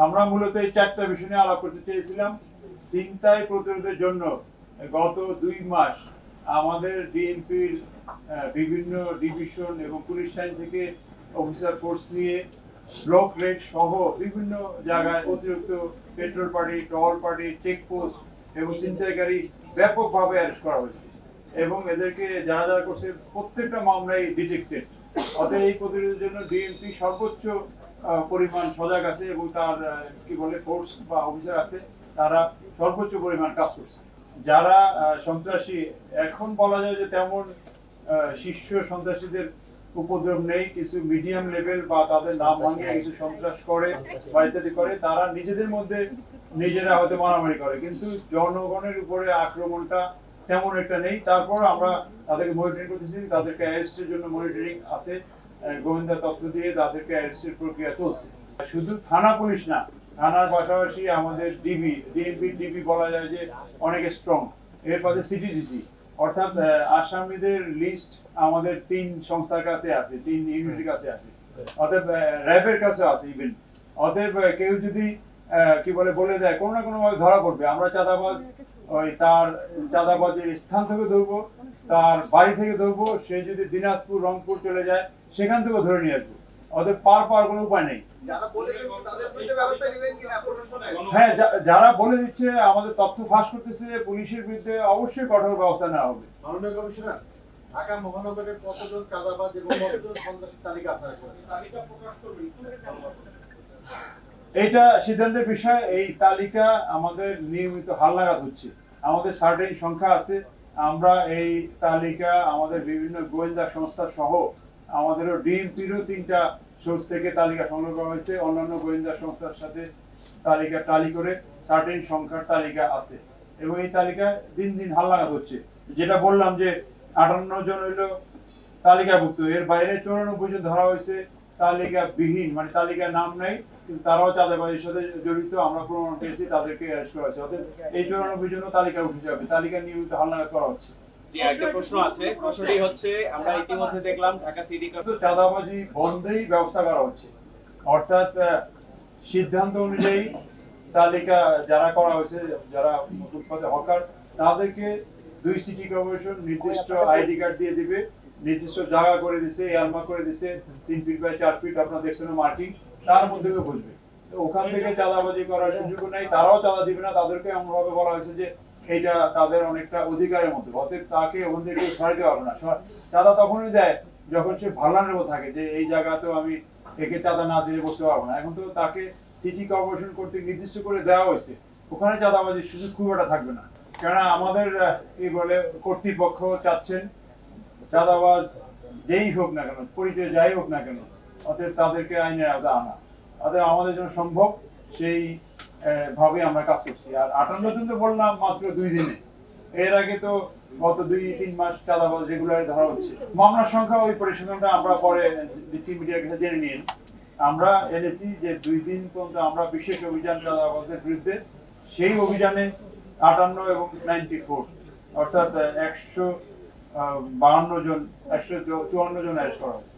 আমরা মূলত এই চারটা বিষয় নিয়ে আলাপ করতে চেয়েছিলাম। ছিনতাই প্রতিরোধের জন্য গত 2 মাস আমাদের ডিএমপির বিভিন্ন ডিভিশন এবং পুলিশ লাইন থেকে অফিসার ফোর্স নিয়ে ব্লক রেড সহ বিভিন্ন জায়গায় অতিরিক্ত পেট্রোল পার্টি, টহল পার্টি, চেকপোস্ট এবং ছিনতাইকারী ব্যাপকভাবে অ্যারেস্ট করা হয়েছে এবং এদেরকে যারা যারা করছে প্রত্যেকটা মামলায় ডিটেক্টেড। অতএব এই প্রতিরোধের জন্য ডিএমপি সর্বোচ্চ পরিমাণ সজাগ আছে এবং তার কি বলে ফোর্স বা অফিসার আছে, তারা সর্বোচ্চ পরিমাণ কাজ করছে। যারা সন্ত্রাসী, এখন বলা যায় যে তেমন শীর্ষ সন্ত্রাসীদের উপদ্রব নেই, কিছু মিডিয়াম লেভেল বা তাদের নাম ভাঙিয়ে কিছু সন্ত্রাস করে বা ইত্যাদি করে, তারা নিজেদের মধ্যে নিজেরা হয়তো মারামারি করে, কিন্তু জনগণের উপরে আক্রমণটা তেমন একটা নেই। তারপর আমরা তাদেরকে মনিটরিং করতেছি, তাদেরকে অ্যারেস্টের জন্য মনিটরিং আছে, গোয়েন্দা তথ্য দিয়ে তাদেরকে অ্যারেস্টের প্রক্রিয়া চলছে। শুধু থানা পুলিশ না, থানার পাশাপাশি আমাদের ডিএমপি ডিবি বলা যায় যে অনেক স্ট্রং। এর পাশে সিটিজিসি, অর্থাৎ আসামিদের লিস্ট আমাদের 3 সংস্থার কাছে আছে, 3 ইউনিটের কাছে আছে, অতএব র্যাবের কাছে আছে ইভেন। অতএব কেউ যদি কি বলে দেয়, কোনো না কোনো ভাবে ধরা পড়বে। আমরা চাঁদাবাজ তার চাঁদাবাজের স্থান থেকে ধরবো, তার বাড়ি থেকে ধরবো, সে যদি দিনাজপুর রংপুর চলে যায় সেখান থেকে ধরে নিয়ে আসবো। ওদের পার কোনো উপায় নেই। হ্যাঁ, যারা বলে দিচ্ছে, আমাদের তথ্য ফাঁস করতেছে, পুলিশের বিরুদ্ধে অবশ্যই কঠোর ব্যবস্থা নেওয়া হবে। মাননীয় কমিশনার, ঢাকা মহানগরের কতজন চাঁদাবাজ এবং কতজন সন্ত্রাসী তালিকা আপনারা করেছেন? তালিকা প্রকাশ করবেন? এইটা সিদ্ধান্তের বিষয়। এই তালিকা আমাদের নিয়মিত হালনাগাদ হচ্ছে, আমাদের সার্টেন সংখ্যা আছে। আমরা এই তালিকা আমাদের বিভিন্ন গোয়েন্দা সংস্থা সহ আমাদেরও ডিএমপিরও 3টা সোর্স থেকে তালিকা সংগ্রহ করা হয়েছে। অন্যান্য গোয়েন্দা সংস্থার সাথে তালিকা টালি করে সার্টেন সংখ্যার তালিকা আছে এবং এই তালিকা দিন দিন হালনাগাদ হচ্ছে। যেটা বললাম যে 58 জন হইল তালিকাভুক্ত, এর বাইরে 94 জন ধরা হয়েছে তালিকাবিহীন, মানে তালিকায় নাম নেই, কিন্তু তারাও চাঁদাবাজির সাথে জড়িত। আমরা প্রমাণ পেয়েছি, তাদেরকে অ্যারেস্ট করা হয়েছে। অতএব এই 94 জনও তালিকা উঠে যাবে। তালিকা নিয়মিত হালনাগাদ করা হচ্ছে। জি, একটা প্রশ্ন আছে। প্রশ্নটি হচ্ছে, আমরা ইতিমধ্যে দেখলাম ঢাকা সিটি চাঁদাবাজি বন্ধেই ব্যবস্থা করা হচ্ছে, অর্থাৎ সিদ্ধান্ত অনুযায়ী তালিকা যারা করা হয়েছে, যারা ফুটপাতে হকার, তাদেরকে 2 সিটি কর্পোরেশন নির্দিষ্ট আইডি কার্ড দিয়ে দিবে, নির্দিষ্ট জায়গা করে দিছে, এয়ারমার্ক করে দিছে, 3 ফিট বাই 4 ফিট আপনারা দেখছেন মার্কিং, তার মধ্যে বসবে। ওখান থেকে চাঁদাবাজি করার সুযোগ নেই, তারাও চাঁদা দিবে না। তাদেরকে এমনভাবে বলা হয়েছে যে এইটা তাদের অনেকটা অধিকারের মধ্যে, অতএব তাকে ওখান থেকে সরাইতে পারবে না। চাঁদা তখনই দেয় যখন সে ভালনারেবল থাকে, যে এই জায়গাতেও আমি একে চাঁদা না দিয়ে বসতে পারবো না। এখন তো তাকে সিটি কর্পোরেশন কর্তৃক নির্দিষ্ট করে দেওয়া হয়েছে, ওখানে চাঁদাবাজির সুযোগ খুব একটা থাকবে না। কেননা আমাদের কি বলে কর্তৃপক্ষ চাচ্ছেন চাঁদাবাজ যেই হোক না কেন, পরিচয় যাই হোক না কেন, অতএব তাদেরকে আইনের আওতায় আনা। অতএব আমাদের জন্য সম্ভব সেই ভাবে আমরা কাজ করছি। আর 58 জন তো বললাম মাত্র 2 দিনে, এর আগে তো গত 2-3 মাস চাঁদাবাজ রেগুলার ধরা হচ্ছে। মামলার সংখ্যা ওই পরিসংখ্যানটা আমরা পরে ডিসি মিডিয়ার কাছে জেনে নিন। আমরা এনেছি যে 2 দিন পর্যন্ত আমরা বিশেষ অভিযান চাঁদাবাজের বিরুদ্ধে, সেই অভিযানে 58 এবং 94 অর্থাৎ 152 জন, 154 জন অ্যারেস্ট করা হয়েছে।